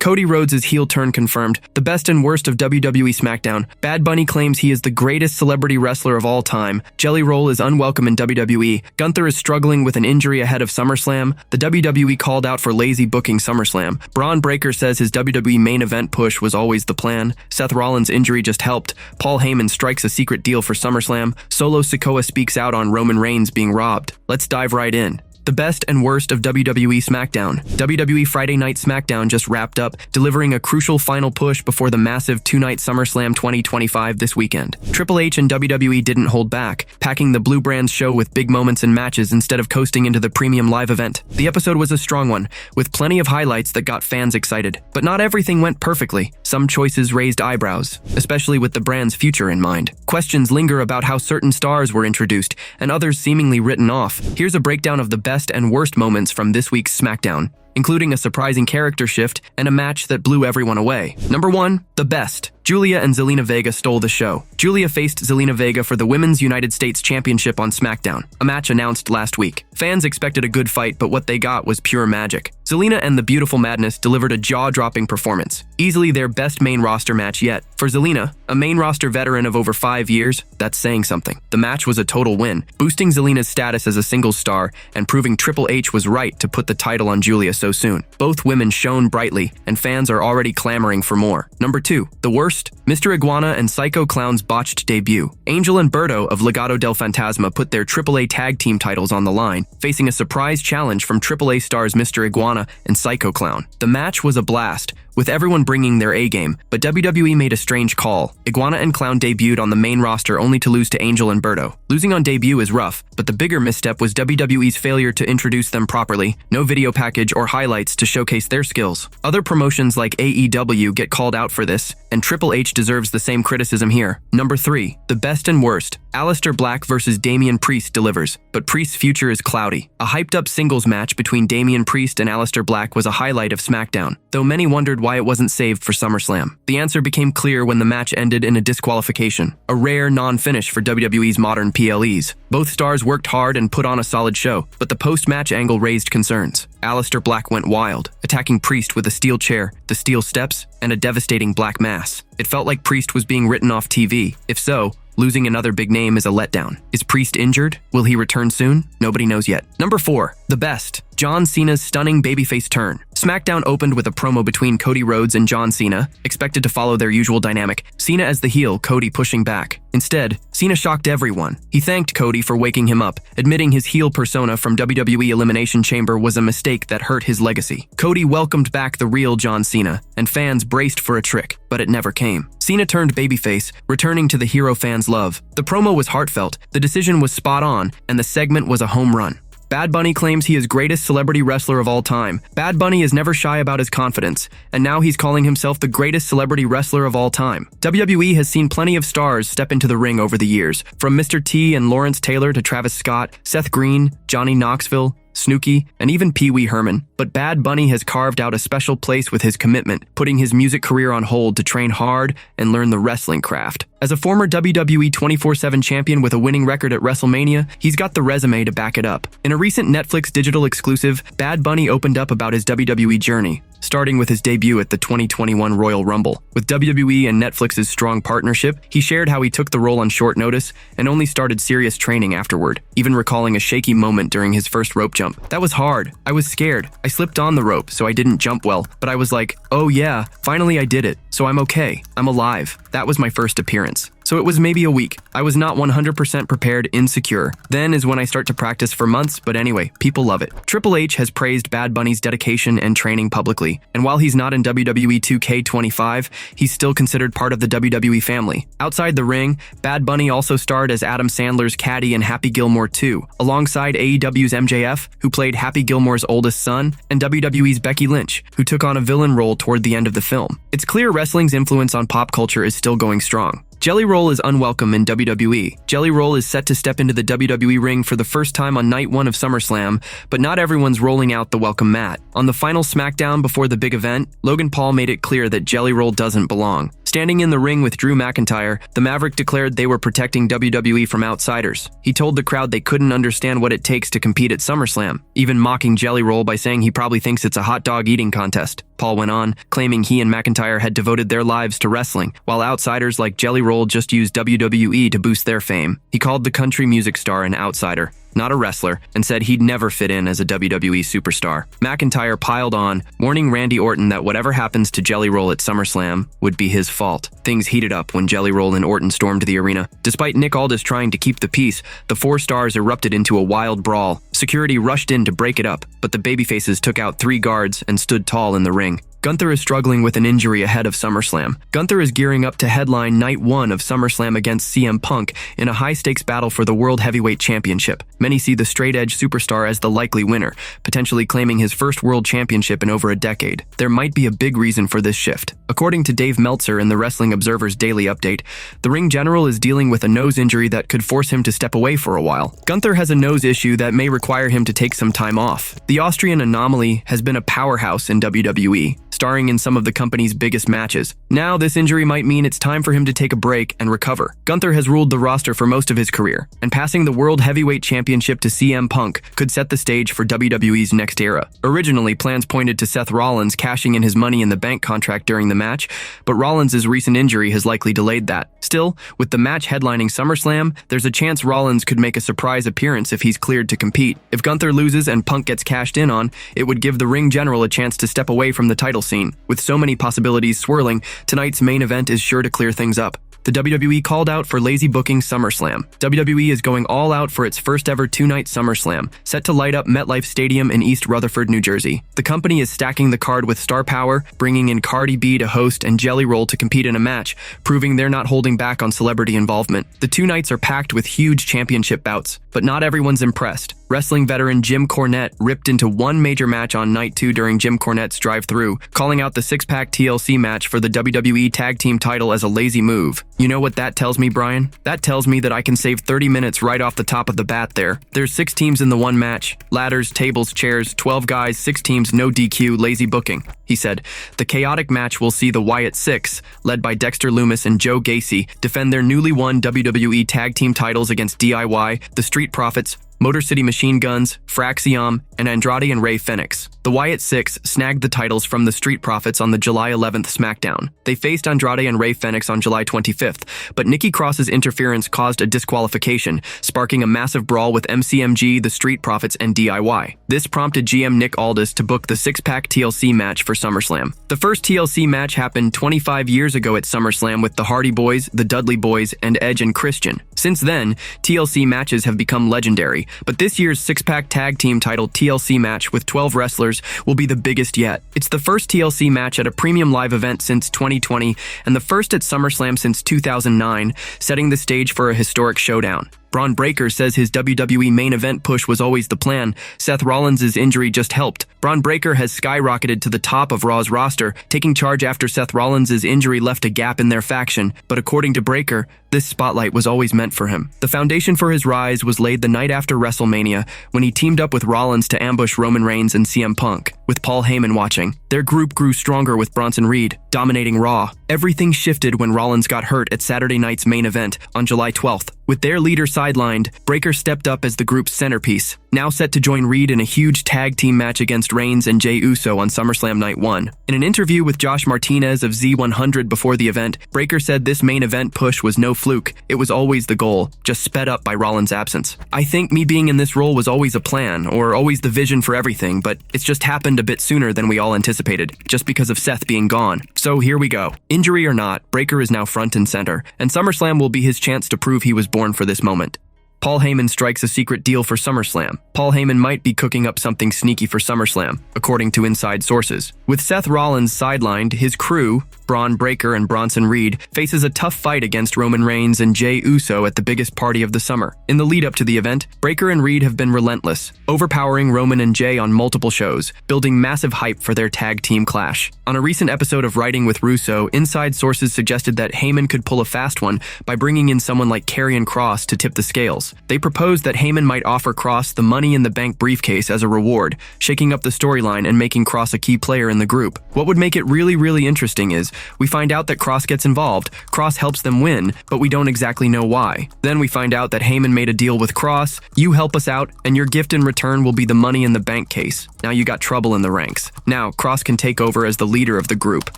Cody Rhodes' heel turn confirmed. The best and worst of WWE SmackDown. Bad Bunny claims he is the greatest celebrity wrestler of all time. Jelly Roll is unwelcome in WWE. Gunther is struggling with an injury ahead of SummerSlam. The WWE called out for lazy booking SummerSlam. Bron Breakker says his WWE main event push was always the plan. Seth Rollins' injury just helped. Paul Heyman strikes a secret deal for SummerSlam. Solo Sikoa speaks out on Roman Reigns being robbed. Let's dive right in. The best and worst of WWE SmackDown. WWE Friday Night SmackDown just wrapped up, delivering a crucial final push before the massive two-night SummerSlam 2025 this weekend. Triple H and WWE didn't hold back, packing the Blue Brand's show with big moments and matches instead of coasting into the premium live event. The episode was a strong one, with plenty of highlights that got fans excited. But not everything went perfectly. Some choices raised eyebrows, especially with the brand's future in mind. Questions linger about how certain stars were introduced, and others seemingly written off. Here's a breakdown of the best and worst moments from this week's SmackDown, including a surprising character shift and a match that blew everyone away. Number 1. The best. Julia and Zelina Vega stole the show. Julia faced Zelina Vega for the Women's United States Championship on SmackDown, a match announced last week. Fans expected a good fight, but what they got was pure magic. Zelina and the Beautiful Madness delivered a jaw-dropping performance, easily their best main roster match yet. For Zelina, a main roster veteran of over 5 years, that's saying something. The match was a total win, boosting Zelina's status as a singles star and proving Triple H was right to put the title on Julia so soon. Both women shone brightly, and fans are already clamoring for more. Number 2. The worst. Mr. Iguana and Psycho Clown's botched debut. Angel and Berto of Legado del Fantasma put their AAA tag team titles on the line, facing a surprise challenge from AAA stars Mr. Iguana and Psycho Clown. The match was a blast, with everyone bringing their A-game, but WWE made a strange call. Iguana and Clown debuted on the main roster only to lose to Angel and Berto. Losing on debut is rough, but the bigger misstep was WWE's failure to introduce them properly, no video package or highlights to showcase their skills. Other promotions like AEW get called out for this, and Triple H deserves the same criticism here. Number 3. The best and worst. Aleister Black versus Damian Priest delivers, but Priest's future is cloudy. A hyped-up singles match between Damian Priest and Aleister Black was a highlight of SmackDown, though many wondered why it wasn't saved for SummerSlam. The answer became clear when the match ended in a disqualification, a rare non-finish for WWE's modern PLEs. Both stars worked hard and put on a solid show, but the post-match angle raised concerns. Aleister Black went wild, attacking Priest with a steel chair, the steel steps, and a devastating black mass. It felt like Priest was being written off TV. If so, losing another big name is a letdown. Is Priest injured? Will he return soon? Nobody knows yet. Number 4. The best. John Cena's stunning babyface turn. SmackDown opened with a promo between Cody Rhodes and John Cena, expected to follow their usual dynamic. Cena as the heel, Cody pushing back. Instead, Cena shocked everyone. He thanked Cody for waking him up, admitting his heel persona from WWE Elimination Chamber was a mistake that hurt his legacy. Cody welcomed back the real John Cena, and fans braced for a trick, but it never came. Cena turned babyface, returning to the hero fans love. The promo was heartfelt, the decision was spot on, and the segment was a home run. Bad Bunny claims he is greatest celebrity wrestler of all time. Bad Bunny is never shy about his confidence, and now he's calling himself the greatest celebrity wrestler of all time. WWE has seen plenty of stars step into the ring over the years, from Mr. T and Lawrence Taylor to Travis Scott, Seth Green, Johnny Knoxville, Snooki, and even Pee Wee Herman. But Bad Bunny has carved out a special place with his commitment, putting his music career on hold to train hard and learn the wrestling craft. As a former WWE 24/7 champion with a winning record at WrestleMania, he's got the resume to back it up. In a recent Netflix digital exclusive, Bad Bunny opened up about his WWE journey, starting with his debut at the 2021 Royal Rumble. With WWE and Netflix's strong partnership, he shared how he took the role on short notice and only started serious training afterward, even recalling a shaky moment during his first rope jump. That was hard. I was scared. I slipped on the rope, so I didn't jump well, but I was like, oh yeah, finally I did it. So I'm okay. I'm alive. That was my first appearance. So it was maybe a week. I was not 100% prepared, insecure. Then is when I start to practice for months, but anyway, people love it. Triple H has praised Bad Bunny's dedication and training publicly, and while he's not in WWE 2K25, he's still considered part of the WWE family. Outside the ring, Bad Bunny also starred as Adam Sandler's caddy in Happy Gilmore 2, alongside AEW's MJF, who played Happy Gilmore's oldest son, and WWE's Becky Lynch, who took on a villain role toward the end of the film. It's clear wrestling's influence on pop culture is still going strong. Jelly Roll is unwelcome in WWE. Jelly Roll is set to step into the WWE ring for the first time on night 1 of SummerSlam, but not everyone's rolling out the welcome mat. On the final SmackDown before the big event, Logan Paul made it clear that Jelly Roll doesn't belong. Standing in the ring with Drew McIntyre, the Maverick declared they were protecting WWE from outsiders. He told the crowd they couldn't understand what it takes to compete at SummerSlam, even mocking Jelly Roll by saying he probably thinks it's a hot dog eating contest. Paul went on, claiming he and McIntyre had devoted their lives to wrestling, while outsiders like Jelly Roll just used WWE to boost their fame. He called the country music star an outsider, not a wrestler, and said he'd never fit in as a WWE superstar. McIntyre piled on, warning Randy Orton that whatever happens to Jelly Roll at SummerSlam would be his fault. Things heated up when Jelly Roll and Orton stormed the arena. Despite Nick Aldis trying to keep the peace, the 4 stars erupted into a wild brawl. Security rushed in to break it up, but the babyfaces took out 3 guards and stood tall in the ring. Gunther is struggling with an injury ahead of SummerSlam. Gunther is gearing up to headline Night 1 of SummerSlam against CM Punk in a high-stakes battle for the World Heavyweight Championship. Many see the straight-edge superstar as the likely winner, potentially claiming his first World Championship in over a decade. There might be a big reason for this shift. According to Dave Meltzer in the Wrestling Observer's Daily Update, the ring general is dealing with a nose injury that could force him to step away for a while. Gunther has a nose issue that may require him to take some time off. The Austrian Anomaly has been a powerhouse in WWE, starring in some of the company's biggest matches. Now, this injury might mean it's time for him to take a break and recover. Gunther has ruled the roster for most of his career, and passing the World Heavyweight Championship to CM Punk could set the stage for WWE's next era. Originally, plans pointed to Seth Rollins cashing in his Money in the Bank contract during the match, but Rollins' recent injury has likely delayed that. Still, with the match headlining SummerSlam, there's a chance Rollins could make a surprise appearance if he's cleared to compete. If Gunther loses and Punk gets cashed in on, it would give the ring general a chance to step away from the title scene. With so many possibilities swirling, tonight's main event is sure to clear things up. The WWE called out for lazy booking SummerSlam. WWE is going all out for its first ever 2-night SummerSlam, set to light up MetLife Stadium in East Rutherford, New Jersey. The company is stacking the card with star power, bringing in Cardi B to host and Jelly Roll to compete in a match, proving they're not holding back on celebrity involvement. The 2 nights are packed with huge championship bouts, but not everyone's impressed. Wrestling veteran Jim Cornette ripped into one major match on night 2 during Jim Cornette's drive-thru, calling out the 6-pack TLC match for the WWE Tag Team title as a lazy move. You know what that tells me, Brian? That tells me that I can save 30 minutes right off the top of the bat there. There's 6 teams in the one match. Ladders, tables, chairs, 12 guys, 6 teams, no DQ, lazy booking. He said, the chaotic match will see the Wyatt Six, led by Dexter Lumis and Joe Gacy, defend their newly won WWE Tag Team titles against DIY, the Street Profits, Motor City Machine Guns, Fraxiom, and Andrade and Rey Fenix. The Wyatt Six snagged the titles from the Street Profits on the July 11th SmackDown. They faced Andrade and Rey Fenix on July 25th, but Nikki Cross's interference caused a disqualification, sparking a massive brawl with MCMG, the Street Profits, and DIY. This prompted GM Nick Aldis to book the 6-pack TLC match for SummerSlam. The first TLC match happened 25 years ago at SummerSlam with the Hardy Boys, the Dudley Boys, and Edge and Christian. Since then, TLC matches have become legendary, but this year's 6-pack tag team title TLC match with 12 wrestlers will be the biggest yet. It's the first TLC match at a premium live event since 2020 and the first at SummerSlam since 2009, setting the stage for a historic showdown. Bron Breakker says his WWE main event push was always the plan. Seth Rollins' injury just helped. Bron Breakker has skyrocketed to the top of Raw's roster, taking charge after Seth Rollins' injury left a gap in their faction. But according to Breakker, this spotlight was always meant for him. The foundation for his rise was laid the night after WrestleMania, when he teamed up with Rollins to ambush Roman Reigns and CM Punk. With Paul Heyman watching, their group grew stronger with Bronson Reed dominating Raw. Everything shifted when Rollins got hurt at Saturday night's main event on July 12th. With their leader sidelined, Breakker stepped up as the group's centerpiece, now set to join Reed in a huge tag team match against Reigns and Jey Uso on SummerSlam Night 1. In an interview with Josh Martinez of Z100 before the event, Breakker said this main event push was no fluke. It was always the goal, just sped up by Rollins' absence. I think me being in this role was always a plan, or always the vision for everything, but it's just happened a bit sooner than we all anticipated, just because of Seth being gone. So here we go. Injury or not, Breakker is now front and center, and SummerSlam will be his chance to prove he was born for this moment. Paul Heyman strikes a secret deal for SummerSlam. Paul Heyman might be cooking up something sneaky for SummerSlam, according to inside sources. With Seth Rollins sidelined, his crew, Bron Breakker and Bronson Reed, faces a tough fight against Roman Reigns and Jey Uso at the biggest party of the summer. In the lead-up to the event, Breakker and Reed have been relentless, overpowering Roman and Jey on multiple shows, building massive hype for their tag team clash. On a recent episode of Writing with Russo, inside sources suggested that Heyman could pull a fast one by bringing in someone like Karrion Kross to tip the scales. They proposed that Heyman might offer Kross the Money in the Bank briefcase as a reward, shaking up the storyline and making Kross a key player in the group. What would make it really interesting is, we find out that Kross gets involved, Kross helps them win, but we don't exactly know why. Then we find out that Heyman made a deal with Kross, you help us out, and your gift in return will be the Money in the Bank case. Now you got trouble in the ranks. Now, Kross can take over as the leader of the group.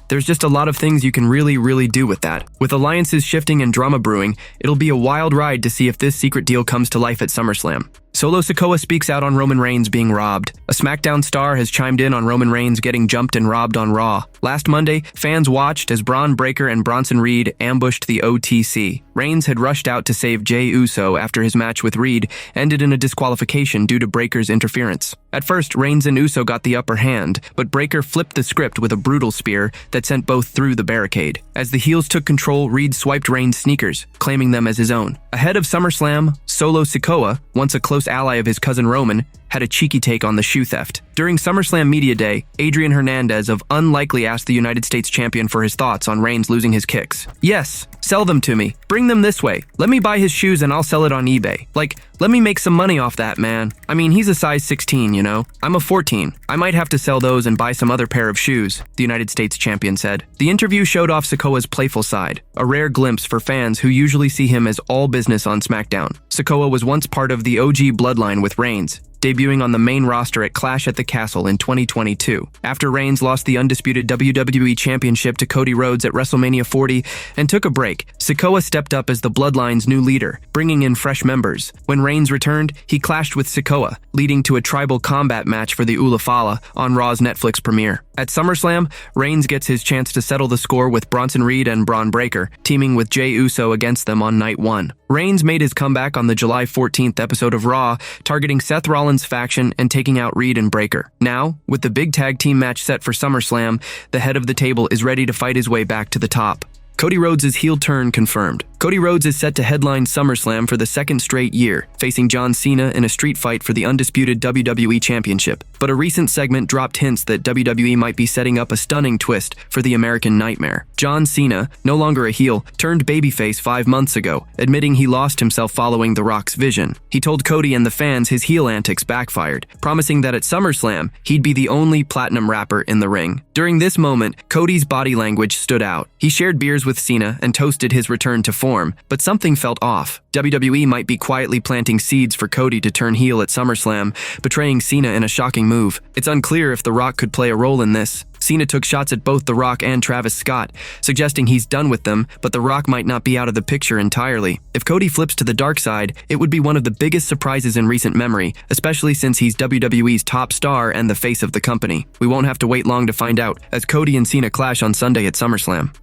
There's just a lot of things you can really do with that. With alliances shifting and drama brewing, it'll be a wild ride to see if this secret deal comes to life at SummerSlam. Solo Sikoa speaks out on Roman Reigns being robbed. A SmackDown star has chimed in on Roman Reigns getting jumped and robbed on Raw. Last Monday, fans watched as Bron Breakker and Bronson Reed ambushed the OTC. Reigns had rushed out to save Jey Uso after his match with Reed ended in a disqualification due to Breakker's interference. At first, Reigns and Uso got the upper hand, but Breakker flipped the script with a brutal spear that sent both through the barricade. As the heels took control, Reed swiped Reigns' sneakers, claiming them as his own. Ahead of SummerSlam, Solo Sikoa, once a close ally of his cousin Roman, had a cheeky take on the shoe theft. During SummerSlam Media Day, Adrian Hernandez of Unlikely asked the United States champion for his thoughts on Reigns losing his kicks. Yes, sell them to me. Bring them this way. Let me buy his shoes and I'll sell it on eBay. Like, let me make some money off that, man. I mean, he's a size 16, you know? I'm a 14. I might have to sell those and buy some other pair of shoes, the United States champion said. The interview showed off Sikoa's playful side, a rare glimpse for fans who usually see him as all business on SmackDown. Sikoa was once part of the OG bloodline with Reigns, debuting on the main roster at Clash at the Castle in 2022. After Reigns lost the undisputed WWE Championship to Cody Rhodes at WrestleMania 40 and took a break, Sikoa stepped up as the Bloodline's new leader, bringing in fresh members. When Reigns returned, he clashed with Sikoa, leading to a tribal combat match for the Ula Fala on Raw's Netflix premiere. At SummerSlam, Reigns gets his chance to settle the score with Bronson Reed and Bron Breakker, teaming with Jey Uso against them on Night 1. Reigns made his comeback on the July 14th episode of Raw, targeting Seth Rollins' faction and taking out Reed and Breakker. Now, with the big tag team match set for SummerSlam, the head of the table is ready to fight his way back to the top. Cody Rhodes' heel turn confirmed. Cody Rhodes is set to headline SummerSlam for the second straight year, facing John Cena in a street fight for the undisputed WWE Championship. But a recent segment dropped hints that WWE might be setting up a stunning twist for the American Nightmare. John Cena, no longer a heel, turned babyface 5 months ago, admitting he lost himself following The Rock's vision. He told Cody and the fans his heel antics backfired, promising that at SummerSlam, he'd be the only platinum rapper in the ring. During this moment, Cody's body language stood out. He shared beers with Cena and toasted his return to form, but something felt off. WWE might be quietly planting seeds for Cody to turn heel at SummerSlam, betraying Cena in a shocking move. It's unclear if The Rock could play a role in this. Cena took shots at both The Rock and Travis Scott, suggesting he's done with them, but The Rock might not be out of the picture entirely. If Cody flips to the dark side, it would be one of the biggest surprises in recent memory, especially since he's WWE's top star and the face of the company. We won't have to wait long to find out, as Cody and Cena clash on Sunday at SummerSlam.